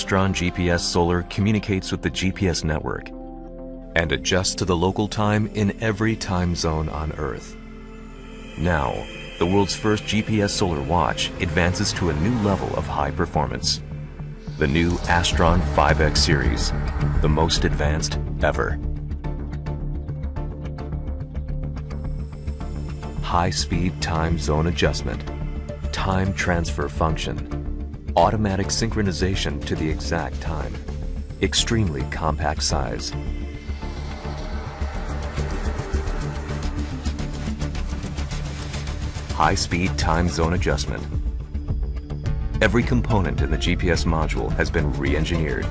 Astron GPS Solar communicates with the GPS network and adjusts to the local time in every time zone on Earth. Now, the world's first GPS solar watch advances to a new level of high performance. The new Astron 5X series, the most advanced ever. High-speed time zone adjustment, time transfer function, automatic synchronization to the exact time, extremely compact size. High-speed time zone adjustment. Every component in the GPS module has been re-engineered